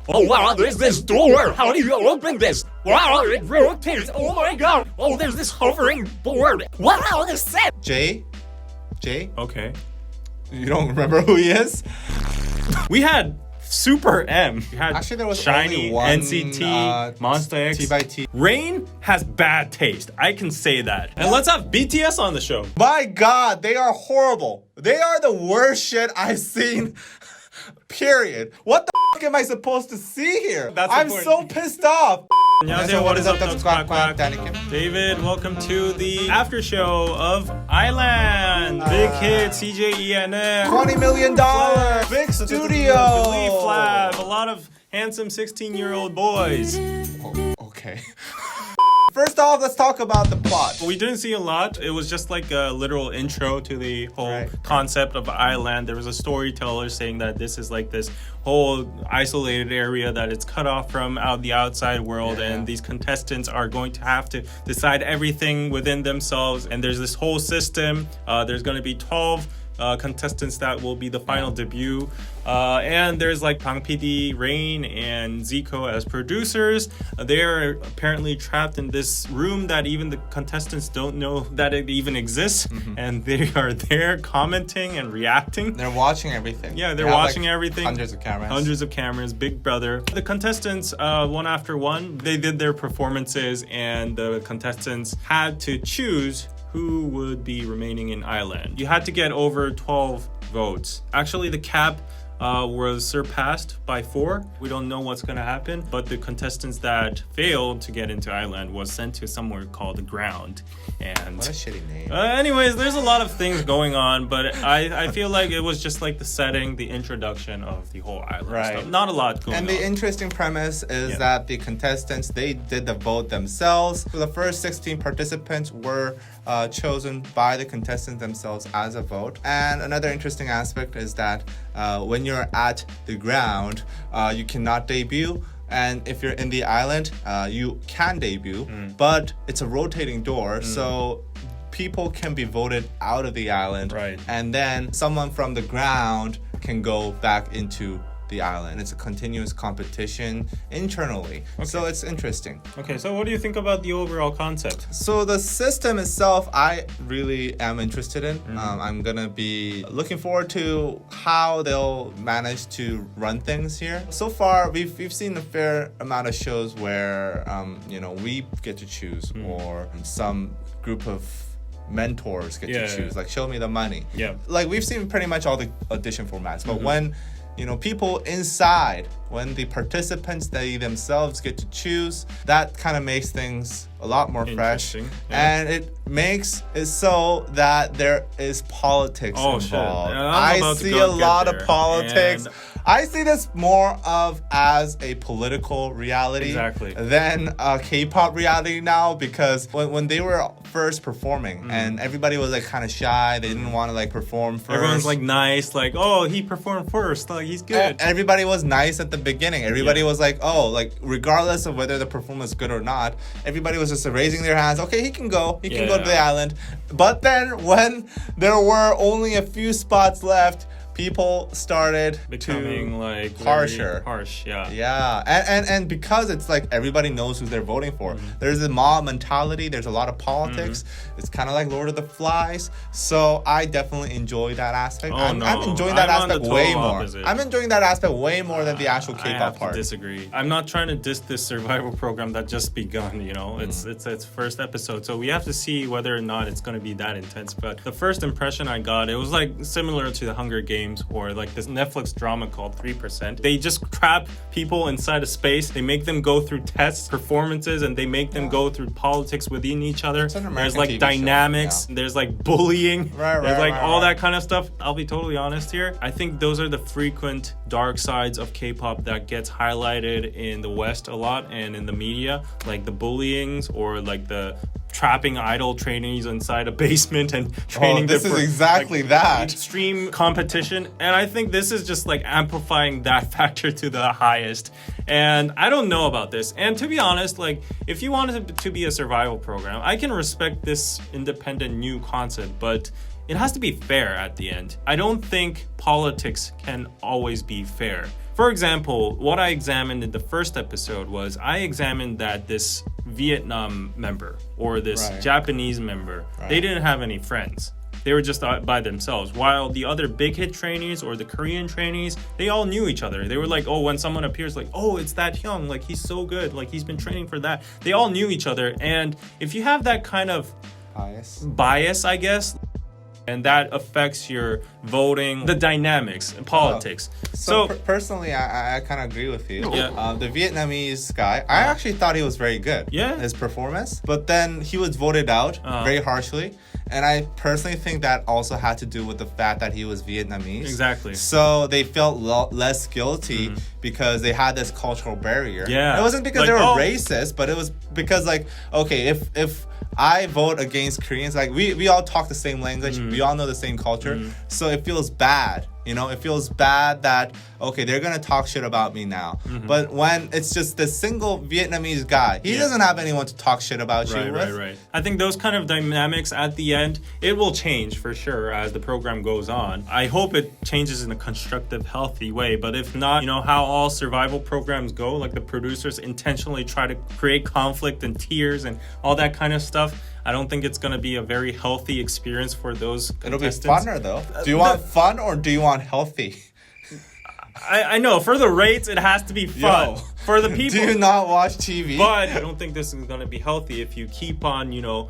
Oh wow, there's this door. How do you open this? Wow, it rotates. Oh my god. Oh, there's this hovering board. Wow, this set. Jay? Okay. You don't remember who he is? We had Super M. We had Actually, there was Shiny, only one, NCT, Monster X. T by T. Rain has bad taste. I can say that. And let's have BTS on the show. My god, they are horrible. They are the worst shit I've seen. Period. What the f am I supposed to see here? That's the I'm point. so pissed off. 안녕하세요. What is up? That's quack quack. Danny Kim. David, welcome to the after show of Iland. Big hit, CJENM. $20 million. Big studio. Believe Flab. A lot of handsome 16-year-old boys. Okay. First off, let's talk about the plot. We didn't see a lot. It was just like a literal intro to the whole concept of Iland. There was a storyteller saying that this is like this whole isolated area that it's cut off from the outside world, and these contestants are going to have to decide everything within themselves. And there's this whole system. There's going to be 12 contestants that will be the final debut, and there's like Bang PD, Rain, and Zico as producers. They're apparently trapped in this room that even the contestants don't know that it even exists, and they are there commenting and reacting. They're watching everything. Yeah, they're watching like everything. Hundreds of cameras. Big Brother. The contestants, one after one, they did their performances, and the contestants had to choose who would be remaining in Iland. You had to get over 12 votes. Actually, the cap was surpassed by 4. We don't know what's going to happen, but the contestants that failed to get into Iland was sent to somewhere called the ground. And What a shitty name. anyways, there's a lot of things going on, but I feel like it was just like the setting, the introduction of the whole Island stuff. Not a lot going on. And the interesting premise is that the contestants, they did the vote themselves. So the first 16 participants were chosen by the contestants themselves as a vote. And another interesting aspect is that when you're at the ground, you cannot debut. And if you're in the island, you can debut, but it's a rotating door, so people can be voted out of the island, and then someone from the ground can go back into the island. It's a continuous competition internally, so it's interesting. Okay, so what do you think about the overall concept? So the system itself, I really am interested in. I'm gonna be looking forward to how they'll manage to run things here. So far, we've seen a fair amount of shows where we get to choose, or some group of mentors get to choose. Like, show me the money. Like, we've seen pretty much all the audition formats, but when people inside, when the participants, they themselves get to choose, that kind of makes things a lot more fresh. And it makes it so that there is politics involved. I see a lot of politics. I see this more of as a political reality than a K-pop reality now, because when they were first performing and everybody was like kind of shy, they didn't want to like perform first. Everyone's like nice, like, oh, he performed first, like he's good. Everybody was nice at the beginning. Everybody was like, oh, like regardless of whether the performance is good or not, everybody was just raising their hands. Okay, he can go. He can go to the island. But then when there were only a few spots left, people started becoming like harsh, and because it's like everybody knows who they're voting for. There's a mob mentality. There's a lot of politics. It's kind of like Lord of the Flies. So I definitely enjoy that aspect. I'm enjoying that aspect way more. I'm enjoying that aspect way more than the actual K-pop I have part. To disagree. I'm not trying to diss this survival program that just begun. It's first episode, so we have to see whether or not it's going to be that intense. But the first impression I got, it was like similar to the Hunger Games, or like this Netflix drama called 3%. They just trap people inside a space. They make them go through tests, performances, and they make them go through politics within each other. There's like dynamics. There's like bullying. There's like all that kind of stuff. I'll be totally honest here. I think those are the frequent dark sides of K-pop that gets highlighted in the West a lot and in the media, like the bullyings, or like the trapping idol trainees inside a basement and training this them is for exactly that extreme competition. And I think this is just like amplifying that factor to the highest. And I don't know about this. And to be honest, like, if you want it to be a survival program, I can respect this independent new concept, but it has to be fair at the end. I don't think politics can always be fair. For example, what I examined in the first episode was I examined that this Vietnam member or this Right. Japanese member, they didn't have any friends. They were just by themselves. While the other big hit trainees or the Korean trainees, they all knew each other. They were like, oh, when someone appears, like, oh, it's that Hyung. Like, he's so good. Like, he's been training for that. They all knew each other. And if you have that kind of bias, I guess, and that affects your voting, the dynamics in politics. So personally, I kind of agree with you. Yeah. The Vietnamese guy, I actually thought he was very good. Yeah. His performance, but then he was voted out very harshly, and I personally think that also had to do with the fact that he was Vietnamese. Exactly. So they felt less guilty because they had this cultural barrier. Yeah. It wasn't because Like, they were oh. racist, but it was because, like, okay, if I vote against Koreans, like we all talk the same language, we all know the same culture, so it feels bad. You know, it feels bad that, okay, they're gonna talk shit about me now. But when it's just this single Vietnamese guy, he doesn't have anyone to talk shit about you with. Right. I think those kind of dynamics at the end, it will change for sure as the program goes on. I hope it changes in a constructive, healthy way. But if not, you know how all survival programs go, like the producers intentionally try to create conflict and tears and all that kind of stuff. I don't think it's going to be a very healthy experience for those It'll be contestants. funner though. Do you want fun or do you want healthy? I know, for the rates, it has to be fun. Yo. For the people. Do you not watch TV? But I don't think this is going to be healthy if you keep on, you know,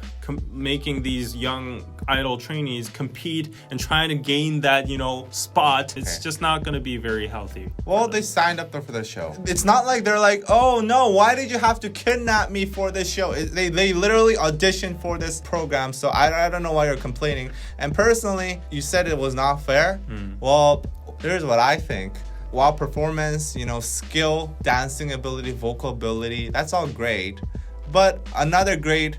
making these young idol trainees compete and trying to gain that, you know, spot. It's just not going to be very healthy. Well, they signed up for the show. It's not like they're like, oh no, why did you have to kidnap me for this show? They literally auditioned for this program, so I don't know why you're complaining. And personally, you said it was not fair. Well, here's what I think. While performance, you know, skill, dancing ability, vocal ability, that's all great. But another great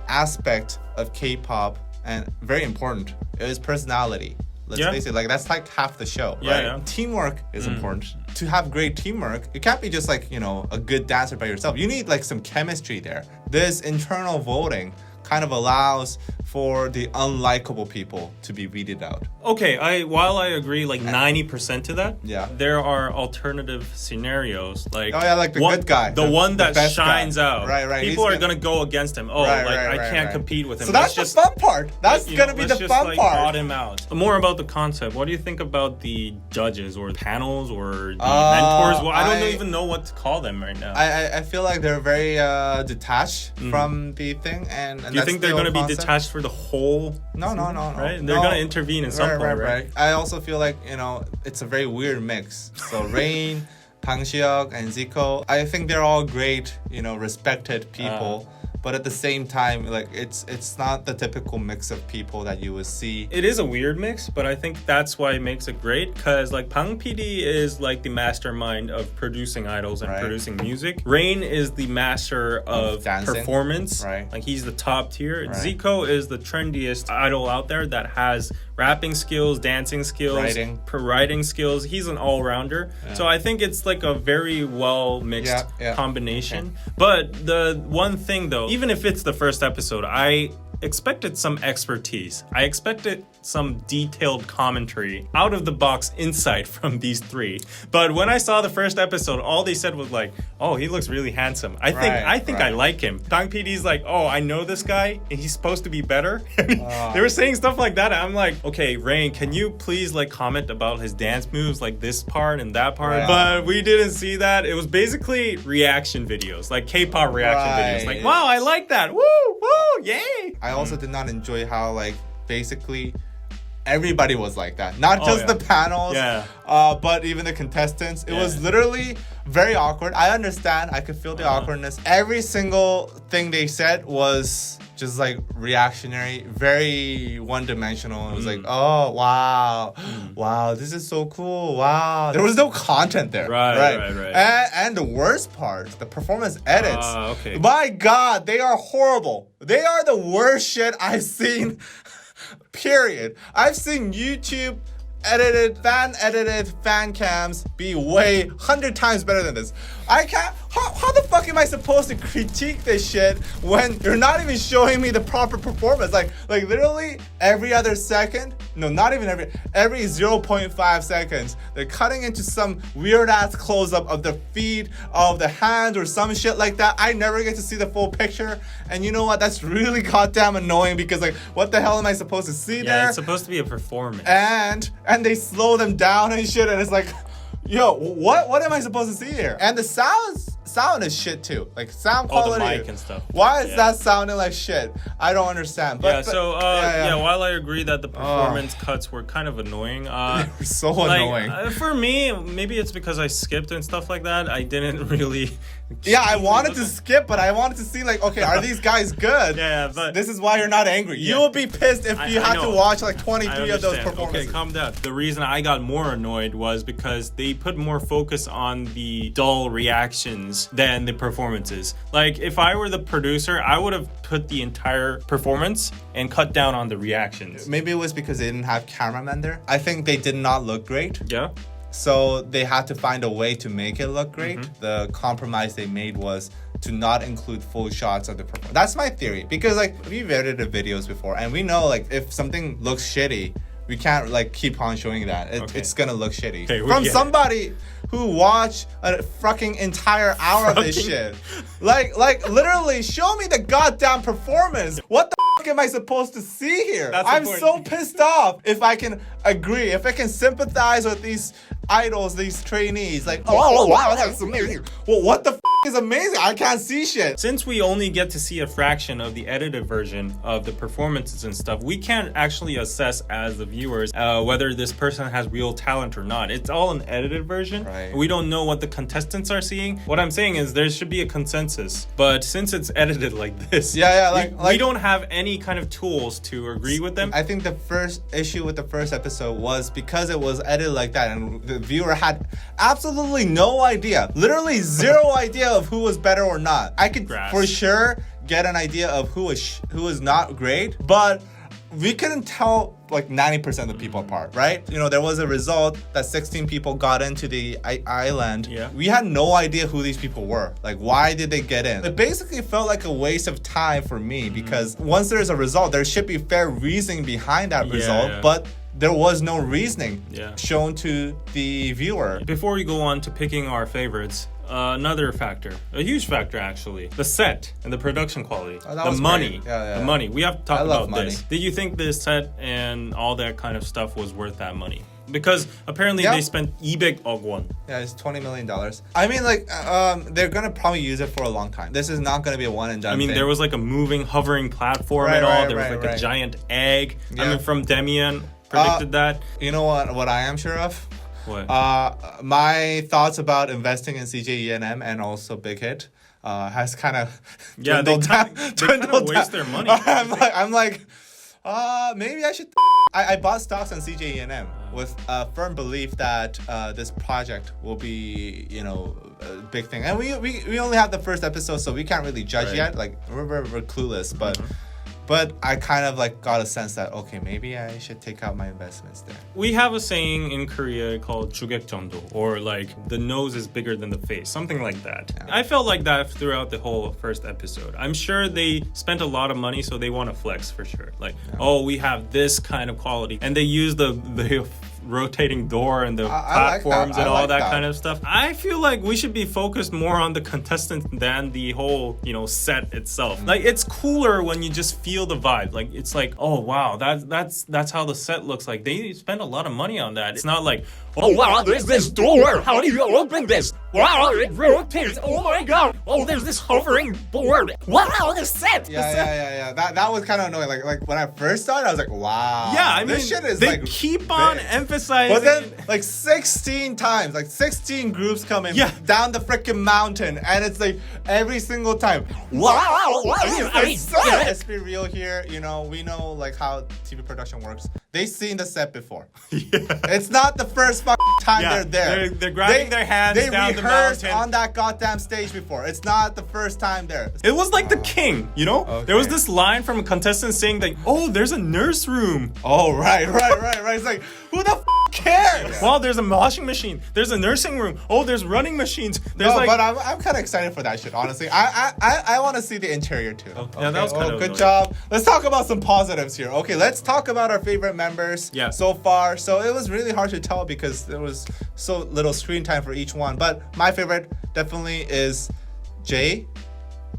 aspect of K-pop, and very important, is personality. Let's face it, like that's like half the show, right? Yeah. Teamwork is important. To have great teamwork, it can't be just like, you know, a good dancer by yourself. You need like some chemistry there. This internal voting kind of allows for the unlikable people to be weeded out. Okay, while I agree like 90% to that, there are alternative scenarios like like the good guy, the one that best shines guy. out. Right. People are gonna go against him. Oh, I can't compete with him. So that's the fun part. That's gonna be the fun part. Bot him out. More about the concept. What do you think about the judges or panels or the mentors? Well, I don't even know what to call them right now. I feel like they're very detached from the thing, and do you think they're gonna be detached for the whole? No. Right? They're gonna intervene in some point, right? I also feel like, you know, it's a very weird mix. So Rain, Bang Si-hyuk, and Zico, I think they're all great, you know, respected people. But at the same time, like it's not the typical mix of people that you would see. It is a weird mix, but I think that's why it makes it great. Because like Bang PD is like the mastermind of producing idols and producing music. Rain is the master of performance. Right. Like he's the top tier. Zico is the trendiest idol out there that has rapping skills, dancing skills, writing skills. He's an all-rounder. So I think it's like a very well mixed combination. But the one thing though, even if it's the first episode, I expected some expertise. I expected some detailed commentary, out of the box insight from these three. But when I saw the first episode, all they said was like, "Oh, he looks really handsome. I think I like him." Bang PD's like, "Oh, I know this guy, and he's supposed to be better." They were saying stuff like that. I'm like, "Okay, Rain, can you please like comment about his dance moves, like this part and that part?" But we didn't see that. It was basically reaction videos, like K-pop reaction videos. Like, "Wow, I like that. Woo, woo, yay!" I also did not enjoy how like basically everybody was like that. Not just the panels, but even the contestants. It was literally very awkward. I understand. I could feel the awkwardness. Every single thing they said was just like reactionary, very one-dimensional. It was like, oh, wow. Wow, this is so cool. Wow. There was no content there. Right. And the worst part, the performance edits. My God, they are horrible. They are the worst shit I've seen. Period. I've seen YouTube edited fan cams be way 100 times better than this. I can't. how the fuck am I supposed to critique this shit when you're not even showing me the proper performance? Like literally every other second, no, not even every 0.5 seconds, they're cutting into some weird ass close up of the feet, of the hands, or some shit like that. I never get to see the full picture, and you know what? That's really goddamn annoying because like, what the hell am I supposed to see there? Yeah, it's supposed to be a performance. And they slow them down and shit, and it's like, yo, what am I supposed to see here? And the sound is shit too. Like sound quality. The mic and stuff. Why is that sounding like shit? I don't understand. But, while I agree that the performance cuts were kind of annoying, they were so annoying. For me, maybe it's because I skipped and stuff like that. I didn't really. Yeah, I wanted to skip, but I wanted to see like, okay, are these guys good? Yeah, but this is why you're not angry. Yeah. You'll be pissed if you have to watch like 23 of those understand. performances. Okay, calm down. The reason I got more annoyed was because they put more focus on the dull reactions than the performances. Like, if I were the producer, I would have put the entire performance and cut down on the reactions. Maybe it was because they didn't have cameramen there. I think they did not look great. Yeah. So they had to find a way to make it look great. The compromise they made was to not include full shots of the performance. That's my theory, because like we've edited videos before and we know like if something looks shitty, we can't like keep on showing that. It's gonna look shitty. Okay, from somebody who watched a fucking entire hour of this shit. Like literally show me the goddamn performance. What the fuck am I supposed to see here? I'm so pissed off. If I can agree, if I can sympathize with these idols, these trainees, like, oh wow, that's amazing. Well, what the is amazing? I can't see shit. Since we only get to see a fraction of the edited version of the performances and stuff, we can't actually assess as the viewers whether this person has real talent or not. It's all an edited version. Right. We don't know what the contestants are seeing. What I'm saying is there should be a consensus. But since it's edited like this, we don't have any kind of tools to agree with them. I think the first issue with the first episode was because it was edited like that and the viewer had absolutely no idea, literally zero idea of who was better or not. I could for sure get an idea of who is not great, but we couldn't tell like 90% of the people apart, right? You know, there was a result that 16 people got into the island. Yeah. We had no idea who these people were. Like, why did they get in? It basically felt like a waste of time for me because once there's a result, there should be fair reasoning behind that result, but there was no reasoning shown to the viewer. Before we go on to picking our favorites, another factor, a huge factor actually, the set and the production quality, the money, the money. We have to talk about this. Did you think the set and all that kind of stuff was worth that money? Because apparently they spent 200억 won. Yeah, it's $20 million. I mean, like, they're gonna probably use it for a long time. This is not gonna be a one and done. I mean, there was like a moving, hovering platform and all. There was like a giant egg. I mean, from Demian predicted that. You know what I am sure of? What? My thoughts about investing in CJENM and also Bighit has kind of dwindled down. They kind of waste their money. I'm like, maybe I should. I bought stocks on CJENM with a firm belief that this project will be, you know, a big thing. And we only have the first episode, so we can't really judge yet. Like we're clueless, but I kind of like got a sense that, okay, maybe I should take out my investments there. We have a saying in Korea called 주객전도, or like the nose is bigger than the face, something like that. Yeah. I felt like that throughout the whole first episode. I'm sure they spent a lot of money, so they want to flex for sure. Like, oh, we have this kind of quality. And they use the rotating door and the platforms and all that kind of stuff. I feel like we should be focused more on the contestants than the whole, you know, set itself. Like, it's cooler when you just feel the vibe. Like, it's like, oh wow, that's how the set looks like. They spend a lot of money on that. It's not like, oh wow, there's this door. How do you open this? Wow, it rotates. Oh my god. Oh, there's this hovering board. Wow, the set. Yeah. That was kind of annoying. Like when I first saw it, I was like, wow. Yeah, I mean, this shit is they like keep on emphasizing. But then, like 16 times, like 16 groups coming down the freaking mountain, and it's like every single time. Wow. Let's be real here. You know, we know like how TV production works. They've seen the set before. It's not the first time they're there. They're grabbing their hands down the mountain. On that goddamn stage before. It's not the first time there. It was like The King, you know? Okay. There was this line from a contestant saying that, oh, there's a nurse room. Oh, right. It's like, who the cares? Well, there's a washing machine. There's a nursing room. Oh, there's running machines. There's No, but I'm kind of excited for that shit, honestly. I want to see the interior too. yeah, that was kind of good annoying. job. Let's talk about some positives here. Okay, let's talk about our favorite members so far. So it was really hard to tell because there was so little screen time for each one. But my favorite definitely is Jay.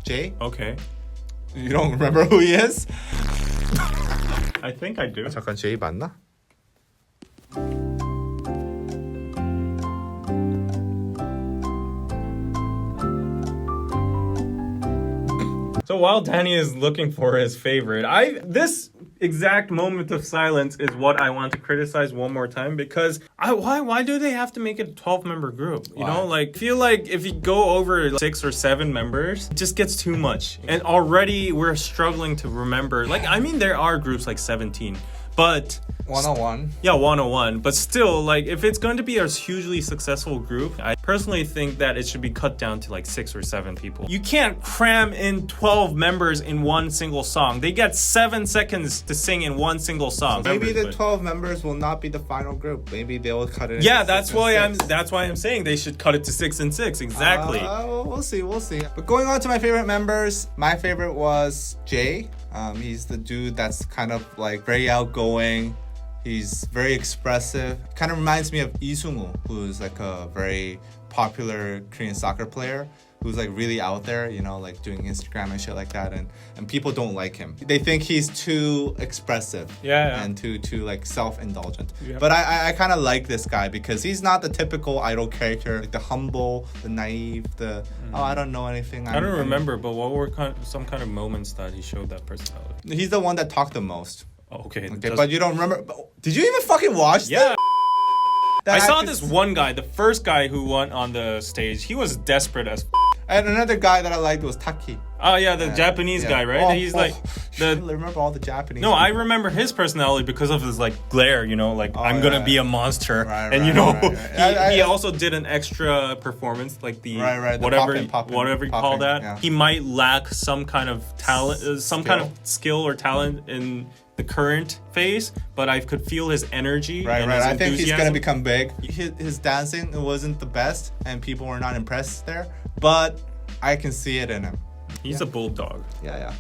Jay? Okay. You don't remember who he is? I think I do. 잠깐 Jay 맞나? So while Danny is looking for his favorite, this exact moment of silence is what I want to criticize one more time because why do they have to make it a 12-member group? You know, like feel like if you go over 6 or 7 members, it just gets too much. And already we're struggling to remember. Like I mean there are groups like 17, but 101. Yeah, 101. But still, like, if it's going to be a hugely successful group, I personally think that it should be cut down to like 6 or 7 people. You can't cram in 12 members in one single song. They get 7 seconds to sing in one single song. Maybe the 12 members will not be the final group. Maybe they will cut it. Yeah, that's why I'm saying they should cut it to 6 and 6. Exactly. We'll see. But going on to my favorite members, my favorite was Jay. He's the dude that's kind of like very outgoing. He's very expressive. Kind of reminds me of Lee Sung-woo, who's like a very popular Korean soccer player who's like really out there, you know, like doing Instagram and shit like that, and people don't like him. They think he's too expressive, and too like self-indulgent. Yeah. But I kind of like this guy because he's not the typical idol character, like the humble, the naive, the I don't know anything. I don't remember, but what were some kind of moments that he showed that personality? He's the one that talked the most. Oh, okay, but you don't remember. Did you even fucking watch that? I saw this one guy, the first guy who went on the stage. He was desperate as And another guy that I liked was Taki. Oh yeah, the Japanese guy, right? He's like I remember all the Japanese. No, people. I remember his personality because of his like glare, you know, like I'm gonna be a monster, and you know, he also did an extra performance, like the whatever you call that. Yeah. He might lack some kind of talent, some kind of skill or talent in the current phase, but I could feel his energy. And his I think he's gonna become big. His dancing wasn't the best, and people were not impressed there, but I can see it in him. He's a bulldog. Yeah.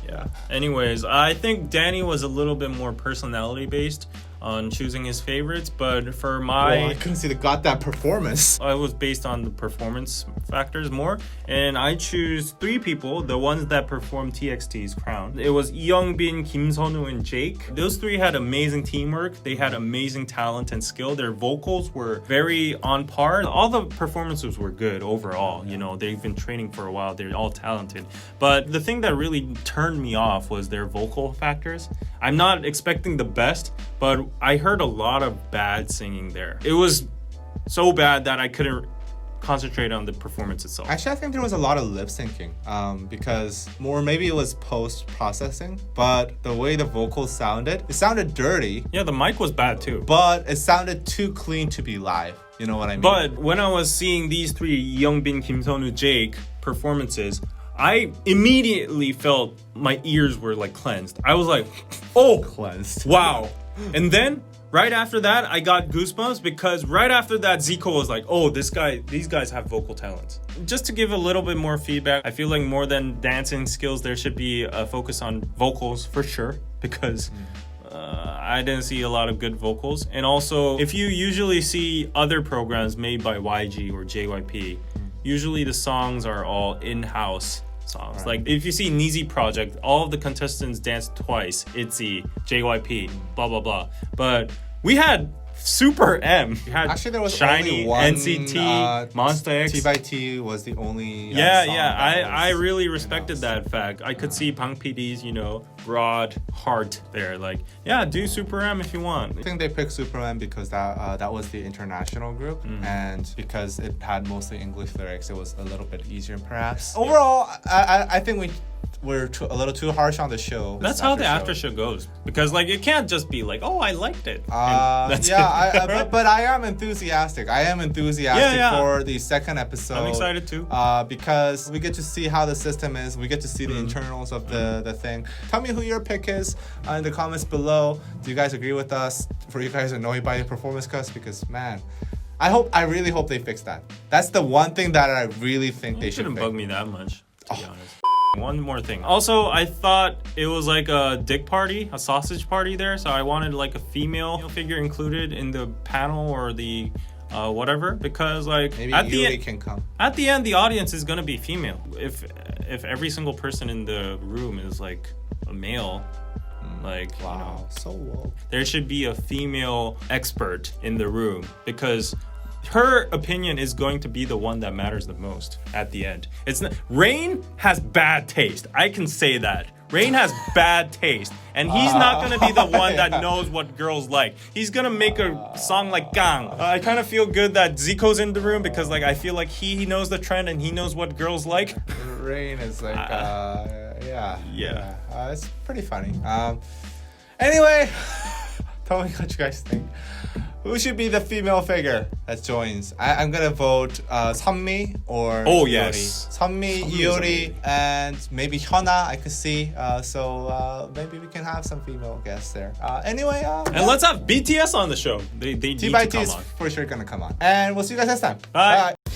Anyways, I think Danny was a little bit more personality based on choosing his favorites, but for my... I couldn't see that performance. I was based on the performance factors more, and I choose 3 people, the ones that performed TXT's Crown. It was Youngbin, Kim Seonu, and Jake. Those 3 had amazing teamwork. They had amazing talent and skill. Their vocals were very on par. All the performances were good overall. You know, they've been training for a while. They're all talented. But the thing that really turned me off was their vocal factors. I'm not expecting the best, but I heard a lot of bad singing there. It was so bad that I couldn't concentrate on the performance itself. Actually, I think there was a lot of lip syncing because maybe it was post-processing, but the way the vocals sounded, it sounded dirty. Yeah, the mic was bad too. But it sounded too clean to be live. You know what I mean? But when I was seeing these 3, Youngbin, Kim Seonu, Jake, performances, I immediately felt my ears were like cleansed. I was like, oh, cleansed. Wow. And then right after that, I got goosebumps because right after that, Zico was like, oh, these guys have vocal talents. Just to give a little bit more feedback, I feel like more than dancing skills, there should be a focus on vocals for sure because I didn't see a lot of good vocals. And also, if you usually see other programs made by YG or JYP, usually the songs are all in-house songs. Right. Like if you see Neezy Project, all of the contestants danced twice. ITZY, JYP, blah blah blah. But we had Super M. We had actually there was Shiny, only one, NCT, Monsta X. T by T was the only. I really respected that fact. I could see Bang PD's, you know, broad heart there. Like, yeah, do Super M if you want. I think they picked Super M because that was the international group, and because it had mostly English lyrics, it was a little bit easier perhaps. Overall, I think we're a little too harsh on the show. That's how the after show goes. Because like it can't just be like, oh, I liked it. But I am enthusiastic. For the second episode. I'm excited too. Because we get to see how the system is. We get to see the internals of the thing. Tell me who your pick is in the comments below. Do you guys agree with us? For you guys annoyed by the performance cuts? Because man, I really hope they fix that. That's the one thing that I really think they should shouldn't fix. bug me that much, to be honest. One more thing. Also, I thought it was like a dick party, a sausage party there. So I wanted like a female figure included in the panel or the whatever, because like Maybe at Yuri can come. At the end, the audience is gonna be female. If every single person in the room is like a male, like Wow, you know, so woke. there should be a female expert in the room, because her opinion is going to be the one that matters the most at the end. It's not, Rain has bad taste. I can say that. Rain has bad taste, and he's not gonna be the one that knows what girls like. He's gonna make a song like Gang. I kind of feel good that Zico's in the room, because like I feel like he knows the trend and he knows what girls like. Rain is like, yeah. It's pretty funny. Anyway, tell me what you guys think. Who should be the female figure that joins? I'm gonna vote Sunmi or Yuri. Sunmi, Yuri, and maybe Hyuna I could see. So maybe we can have some female guests there. Anyway, And let's have BTS on the show. They need to T by T come is on. for sure gonna come on. And we'll see you guys next time. Bye. Bye.